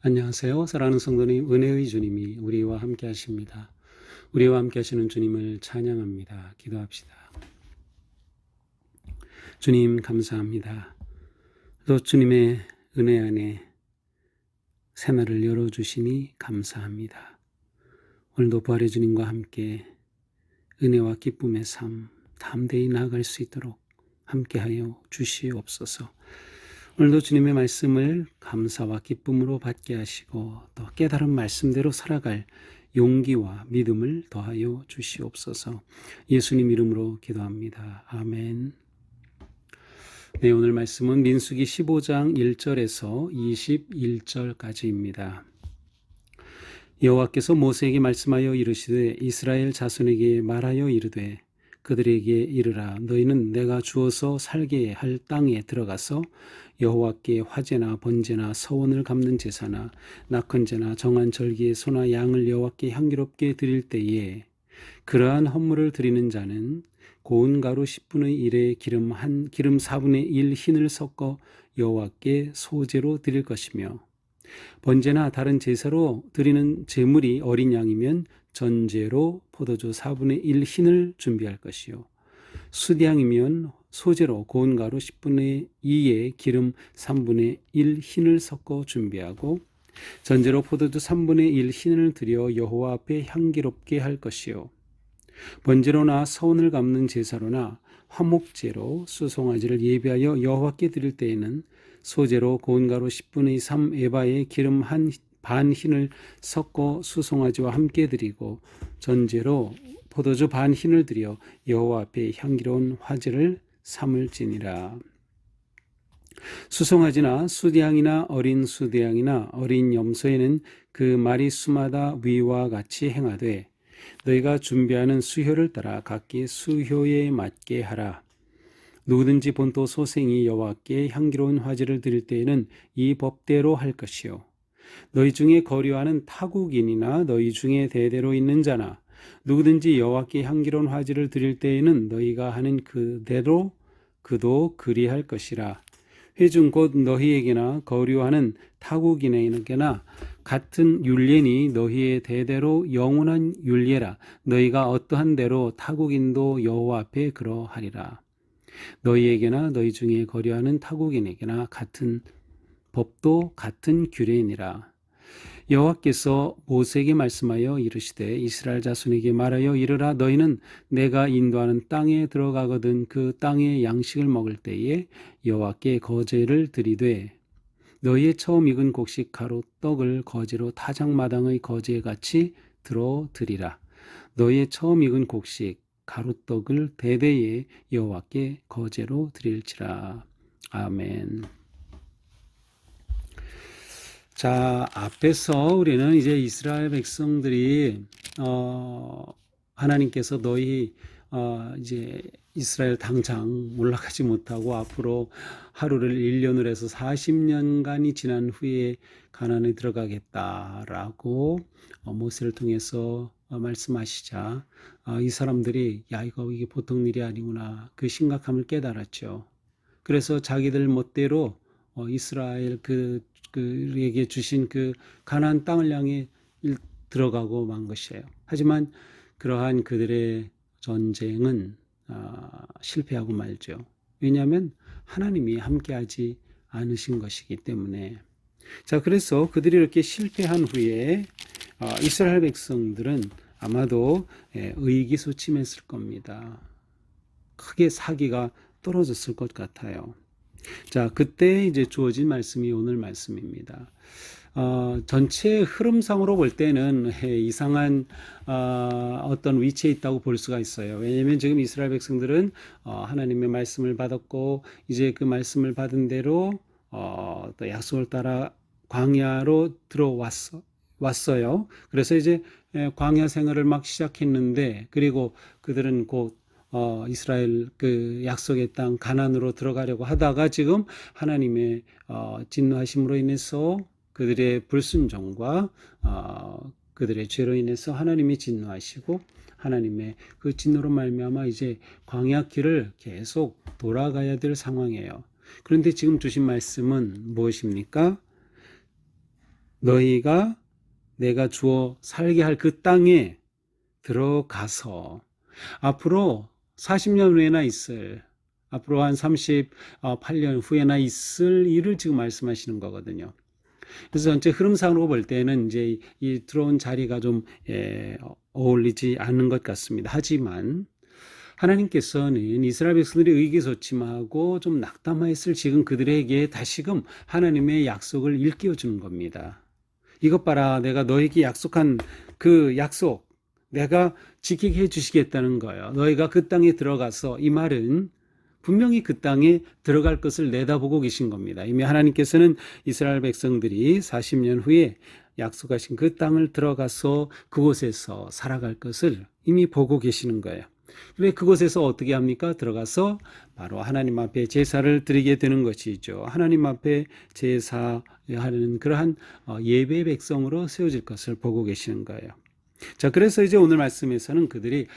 안녕하세요. 사랑하는 성도님, 은혜의 주님이 우리와 함께 하십니다. 우리와 함께 하시는 주님을 찬양합니다. 기도합시다. 주님 감사합니다. 또 주님의 은혜 안에 새날을 열어주시니 감사합니다. 오늘도 부활의 주님과 함께 은혜와 기쁨의 삶 담대히 나아갈 수 있도록 함께하여 주시옵소서. 오늘도 주님의 말씀을 감사와 기쁨으로 받게 하시고 또 깨달은 말씀대로 살아갈 용기와 믿음을 더하여 주시옵소서. 예수님 이름으로 기도합니다. 아멘. 네, 오늘 말씀은 민수기 15장 1절에서 21절까지입니다. 여호와께서 모세에게 말씀하여 이르시되 이스라엘 자손에게 말하여 이르되 그들에게 이르라. 너희는 내가 주어서 살게 할 땅에 들어가서 여호와께 화제나 번제나 서원을 갚는 제사나 낙헌제나 정한 절기의 소나 양을 여호와께 향기롭게 드릴 때에 그러한 헌물을 드리는 자는 고운 가루 10분의 1에 기름 4분의 1 흰을 섞어 여호와께 소제로 드릴 것이며 번제나 다른 제사로 드리는 제물이 어린 양이면 전제로 포도주 4분의 1 흰을 준비할 것이요 수량이면 소제로 고운 가루 10분의 2에 기름 3분의 1 흰을 섞어 준비하고 전제로 포도주 3분의 1 흰을 드려 여호와 앞에 향기롭게 할 것이요 번제로나 서원을 갚는 제사로나 화목제로 수송아지를 예비하여 여호와께 드릴 때에는 소제로 고운 가루 10분의 3 에바에 기름 반 흰을 섞어 수송아지와 함께 드리고 전제로 포도주 반 흰을 드려 여호와 앞에 향기로운 화제를 삼을지니라. 수송아지나 수대양이나 어린 수대양이나 어린 염소에는 그 마리 수마다 위와 같이 행하되 너희가 준비하는 수효를 따라 각기 수효에 맞게 하라. 누구든지 본토 소생이 여호와께 향기로운 화제를 드릴 때에는 이 법대로 할 것이요 너희 중에 거류하는 타국인이나 너희 중에 대대로 있는 자나 누구든지 여호와께 향기로운 화제를 드릴 때에는 너희가 하는 그대로 그도 그리할 것이라. 회중 곧 너희에게나 거류하는 타국인에게나 같은 율례니 너희의 대대로 영원한 율례라. 너희가 어떠한 대로 타국인도 여호와 앞에 그러하리라. 너희에게나 너희 중에 거류하는 타국인에게나 같은 법도 같은 규례니라. 여호와께서 모세에게 말씀하여 이르시되 이스라엘 자손에게 말하여 이르라. 너희는 내가 인도하는 땅에 들어가거든 그 땅의 양식을 먹을 때에 여호와께 거제를 드리되 너희의 처음 익은 곡식 가루 떡을 거제로 타작마당의 거제같이 들어 드리라. 너희의 처음 익은 곡식 가루떡을 대대에 여호와께 거제로 드릴지라. 아멘. 자, 앞에서 우리는 이제 이스라엘 백성들이 하나님께서 너희 이제 이스라엘 당장 올라가지 못하고 앞으로 하루를 1년을 해서 40년간이 지난 후에 가나안에 들어가겠다라고 모세를 통해서 말씀하시자 이 사람들이 야 이게 보통 일이 아니구나 그 심각함을 깨달았죠. 그래서 자기들 멋대로 이스라엘 그에게 주신 그 가나안 땅을 향해 들어가고 만 것이에요. 하지만 그러한 그들의 전쟁은 실패하고 말죠. 왜냐하면 하나님이 함께하지 않으신 것이기 때문에. 자, 그래서 그들이 이렇게 실패한 후에 이스라엘 백성들은 아마도 의기소침했을 겁니다. 크게 사기가 떨어졌을 것 같아요. 자, 그때 이제 주어진 말씀이 오늘 말씀입니다. 전체 흐름상으로 볼 때는 이상한 어떤 위치에 있다고 볼 수가 있어요. 왜냐하면 지금 이스라엘 백성들은 하나님의 말씀을 받았고 이제 그 말씀을 받은 대로 또 약속을 따라 광야로 왔어요. 그래서 이제 광야 생활을 막 시작했는데 그리고 그들은 곧 이스라엘 그 약속의 땅 가나안으로 들어가려고 하다가 지금 하나님의 진노하심으로 인해서 그들의 불순종과 그들의 죄로 인해서 하나님이 진노하시고 하나님의 그 진노로 말미암아 이제 광야 길을 계속 돌아가야 될 상황이에요. 그런데 지금 주신 말씀은 무엇입니까? 너희가 내가 주어 살게 할 그 땅에 들어가서 앞으로 40년 후에나 있을, 앞으로 한 38년 후에나 있을 일을 지금 말씀하시는 거거든요. 그래서 전체 흐름상으로 볼 때는 이제 이 들어온 자리가 좀 어울리지 않는 것 같습니다. 하지만 하나님께서는 이스라엘 백성들이 의기소침하고 좀 낙담하였을 지금 그들에게 다시금 하나님의 약속을 일깨워 주는 겁니다. 이것 봐라, 내가 너에게 약속한 그 약속 내가 지키게 해주시겠다는 거예요. 너희가 그 땅에 들어가서, 이 말은 분명히 그 땅에 들어갈 것을 내다보고 계신 겁니다. 이미 하나님께서는 이스라엘 백성들이 40년 후에 약속하신 그 땅을 들어가서 그곳에서 살아갈 것을 이미 보고 계시는 거예요. 그래, 그곳에서 어떻게 합니까? 들어가서 바로 하나님 앞에 제사를 드리게 되는 것이죠. 하나님 앞에 제사하는 그러한 예배 백성으로 세워질 것을 보고 계시는 거예요. 자, 그래서 이제 오늘 말씀에서는 그들이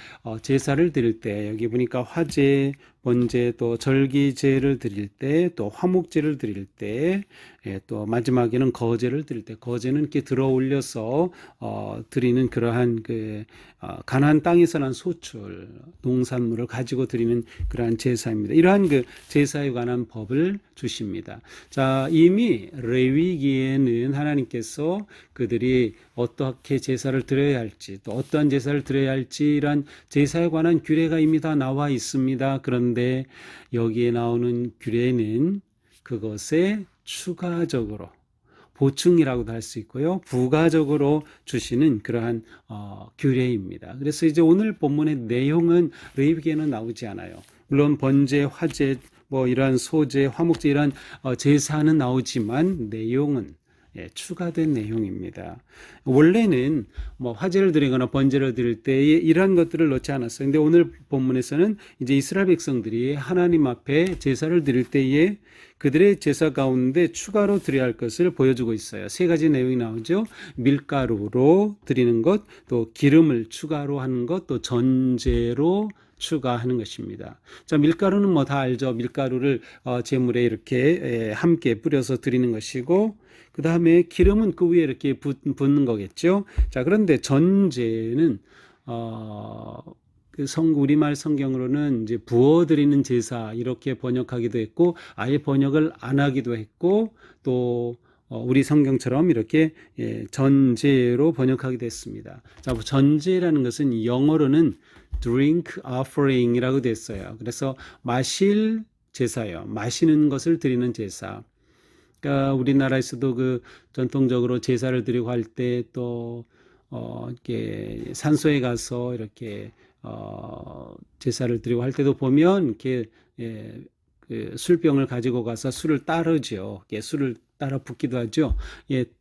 제사를 드릴 때, 여기 보니까 화제, 번제, 또 절기제를 드릴 때, 또 화목제를 드릴 때, 또 마지막에는 거제를 드릴 때, 거제는 이렇게 들어 올려서 드리는 그러한 그 가나안 땅에서 난 소출, 농산물을 가지고 드리는 그러한 제사입니다. 이러한 그 제사에 관한 법을 주십니다. 자, 이미 레위기에는 하나님께서 그들이 어떻게 제사를 드려야 할지, 또 어떠한 제사를 드려야 할지란 제사에 관한 규례가 이미 다 나와 있습니다. 그런데 여기에 나오는 규례는 그것에 추가적으로 보충이라고도 할 수 있고요, 부가적으로 주시는 그러한 규례입니다. 그래서 이제 오늘 본문의 내용은 레위기에는 나오지 않아요. 물론 번제, 화제, 뭐 이러한 소제, 화목제 이러한 제사는 나오지만 내용은 추가된 내용입니다. 원래는 뭐 화제를 드리거나 번제를 드릴 때에 이러한 것들을 넣지 않았어요. 근데 오늘 본문에서는 이제 이스라엘 백성들이 하나님 앞에 제사를 드릴 때에 그들의 제사 가운데 추가로 드려야 할 것을 보여주고 있어요. 세 가지 내용이 나오죠. 밀가루로 드리는 것, 또 기름을 추가로 하는 것, 또 전제로 추가하는 것입니다. 자, 밀가루는 뭐 다 알죠. 밀가루를 제물에 이렇게 함께 뿌려서 드리는 것이고, 그 다음에 기름은 그 위에 이렇게 붓는 거겠죠. 자, 그런데 전제는 그 우리말 성경으로는 이제 부어드리는 제사 이렇게 번역하기도 했고, 아예 번역을 안 하기도 했고, 또 우리 성경처럼 이렇게 전제로 번역하기도 했습니다. 자, 전제라는 것은 영어로는 drink offering이라고 됐어요. 그래서 마실 제사예요. 마시는 것을 드리는 제사. 그러니까 우리나라에서도 그 전통적으로 제사를 드리고 할 때 또 이렇게 산소에 가서 이렇게 제사를 드리고 할 때도 보면 이렇게 그 술병을 가지고 가서 술을 따르죠. 술을 따라 붓기도 하죠.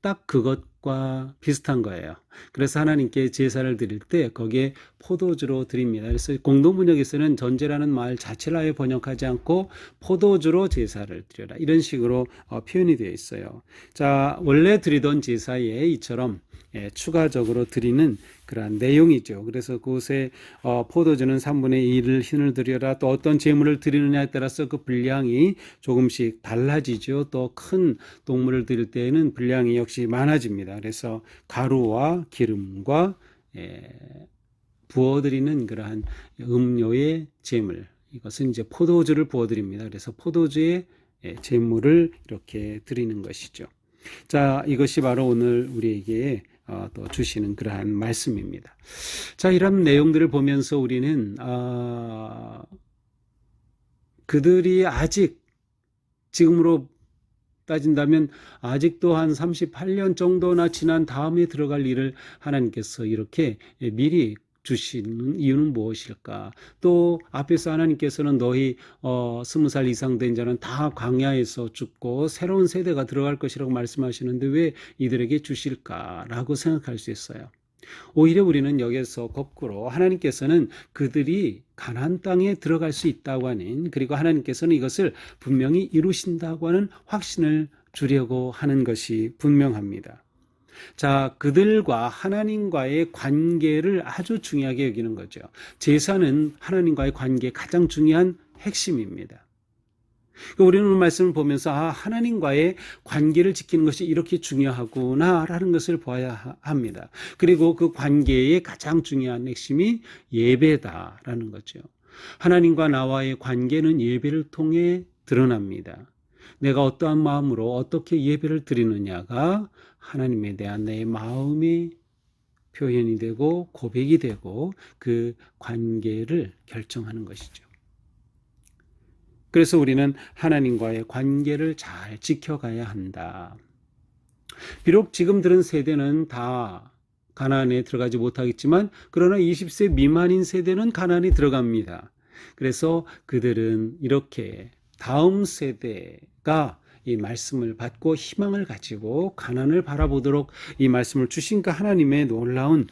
딱 그것과 비슷한 거예요. 그래서 하나님께 제사를 드릴 때 거기에 포도주로 드립니다. 그래서 공동번역에서는 전제라는 말 자체를 아예 번역하지 않고 포도주로 제사를 드려라, 이런 식으로 표현이 되어 있어요. 자, 원래 드리던 제사에 이처럼 추가적으로 드리는 그러한 내용이죠. 그래서 그곳에 포도주는 3분의 1을 흰을 드려라, 또 어떤 제물을 드리느냐에 따라서 그 분량이 조금씩 달라지죠. 또 큰 동물을 드릴 때에는 분량이 역시 많아집니다. 그래서 가루와 기름과 부어드리는 그러한 음료의 제물, 이것은 이제 포도주를 부어드립니다. 그래서 포도주의 제물을 이렇게 드리는 것이죠. 자, 이것이 바로 오늘 우리에게 또 주시는 그러한 말씀입니다. 자, 이런 내용들을 보면서 우리는 그들이 아직, 지금으로 따진다면 아직도 한 38년 정도나 지난 다음에 들어갈 일을 하나님께서 이렇게 미리 주시는 이유는 무엇일까? 또 앞에서 하나님께서는 너희 20살 이상 된 자는 다 광야에서 죽고 새로운 세대가 들어갈 것이라고 말씀하시는데 왜 이들에게 주실까라고 생각할 수 있어요. 오히려 우리는 여기서 거꾸로 하나님께서는 그들이 가나안 땅에 들어갈 수 있다고 하는, 그리고 하나님께서는 이것을 분명히 이루신다고 하는 확신을 주려고 하는 것이 분명합니다. 자, 그들과 하나님과의 관계를 아주 중요하게 여기는 거죠. 제사는 하나님과의 관계의 가장 중요한 핵심입니다. 우리는 오늘 말씀을 보면서 하나님과의 관계를 지키는 것이 이렇게 중요하구나라는 것을 보아야 합니다. 그리고 그 관계의 가장 중요한 핵심이 예배다라는 거죠. 하나님과 나와의 관계는 예배를 통해 드러납니다. 내가 어떠한 마음으로 어떻게 예배를 드리느냐가 하나님에 대한 내 마음의 표현이 되고 고백이 되고 그 관계를 결정하는 것이죠. 그래서 우리는 하나님과의 관계를 잘 지켜가야 한다. 비록 지금 들은 세대는 다 가나안에 들어가지 못하겠지만 그러나 20세 미만인 세대는 가나안에 들어갑니다. 그래서 그들은 이렇게 다음 세대가 이 말씀을 받고 희망을 가지고 가나안을 바라보도록 이 말씀을 주신 그 하나님의 놀라운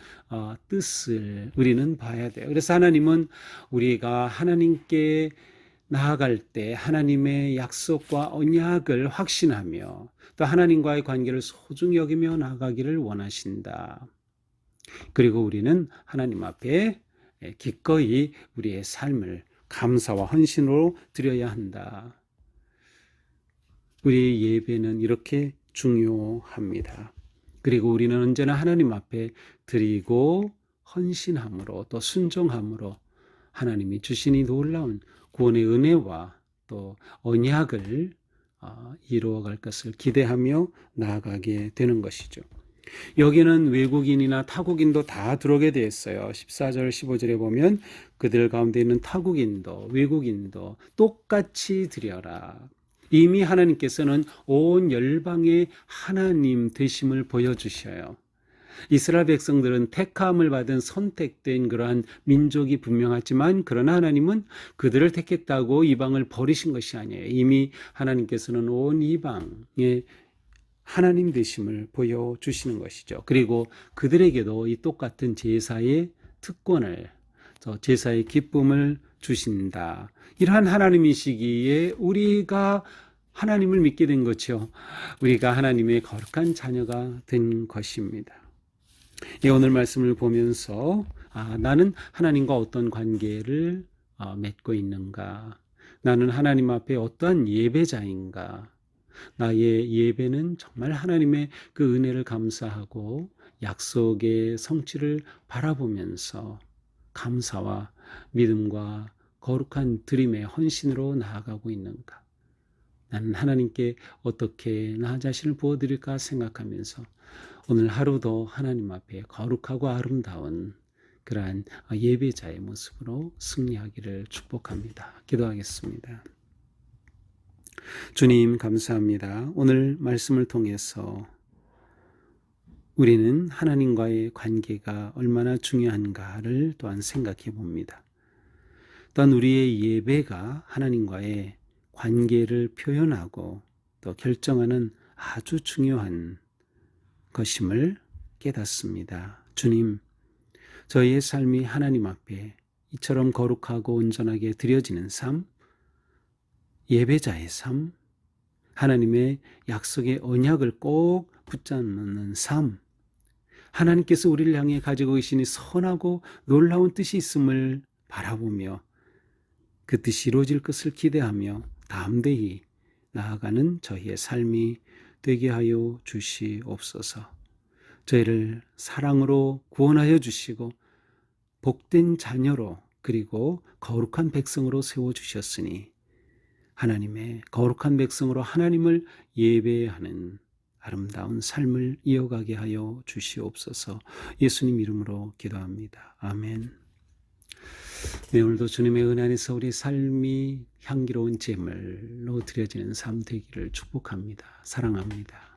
뜻을 우리는 봐야 돼요. 그래서 하나님은 우리가 하나님께 나아갈 때 하나님의 약속과 언약을 확신하며 또 하나님과의 관계를 소중히 여기며 나아가기를 원하신다. 그리고 우리는 하나님 앞에 기꺼이 우리의 삶을 감사와 헌신으로 드려야 한다. 우리의 예배는 이렇게 중요합니다. 그리고 우리는 언제나 하나님 앞에 드리고 헌신함으로 또 순종함으로 하나님이 주신 이 놀라운 구원의 은혜와 또 언약을 이루어갈 것을 기대하며 나아가게 되는 것이죠. 여기는 외국인이나 타국인도 다 들어오게 되었어요. 14절 15절에 보면 그들 가운데 있는 타국인도 외국인도 똑같이 드려라. 이미 하나님께서는 온 열방의 하나님 되심을 보여주셔요. 이스라엘 백성들은 택함을 받은 선택된 그러한 민족이 분명하지만 그러나 하나님은 그들을 택했다고 이방을 버리신 것이 아니에요. 이미 하나님께서는 온 이방의 하나님 되심을 보여주시는 것이죠. 그리고 그들에게도 이 똑같은 제사의 특권을, 제사의 기쁨을 주신다. 이러한 하나님이시기에 우리가 하나님을 믿게 된 거죠. 우리가 하나님의 거룩한 자녀가 된 것입니다. 오늘 말씀을 보면서 나는 하나님과 어떤 관계를 맺고 있는가? 나는 하나님 앞에 어떠한 예배자인가? 나의 예배는 정말 하나님의 그 은혜를 감사하고 약속의 성취를 바라보면서 감사와 믿음과 거룩한 드림의 헌신으로 나아가고 있는가? 나는 하나님께 어떻게 나 자신을 부어드릴까 생각하면서 오늘 하루도 하나님 앞에 거룩하고 아름다운 그러한 예배자의 모습으로 승리하기를 축복합니다. 기도하겠습니다. 주님 감사합니다. 오늘 말씀을 통해서 우리는 하나님과의 관계가 얼마나 중요한가를 또한 생각해 봅니다. 또한 우리의 예배가 하나님과의 관계를 표현하고 또 결정하는 아주 중요한 것임을 깨닫습니다. 주님, 저희의 삶이 하나님 앞에 이처럼 거룩하고 온전하게 드려지는 삶, 예배자의 삶, 하나님의 약속의 언약을 꼭 붙잡는 삶, 하나님께서 우리를 향해 가지고 계신 이 선하고 놀라운 뜻이 있음을 바라보며 그 뜻이 이루어질 것을 기대하며 담대히 나아가는 저희의 삶이 되게 하여 주시옵소서. 저희를 사랑으로 구원하여 주시고 복된 자녀로 그리고 거룩한 백성으로 세워주셨으니 하나님의 거룩한 백성으로 하나님을 예배하는 아름다운 삶을 이어가게 하여 주시옵소서. 예수님 이름으로 기도합니다. 아멘. 네, 오늘도 주님의 은혜 안에서 우리 삶이 향기로운 제물로 드려지는 삶 되기를 축복합니다. 사랑합니다.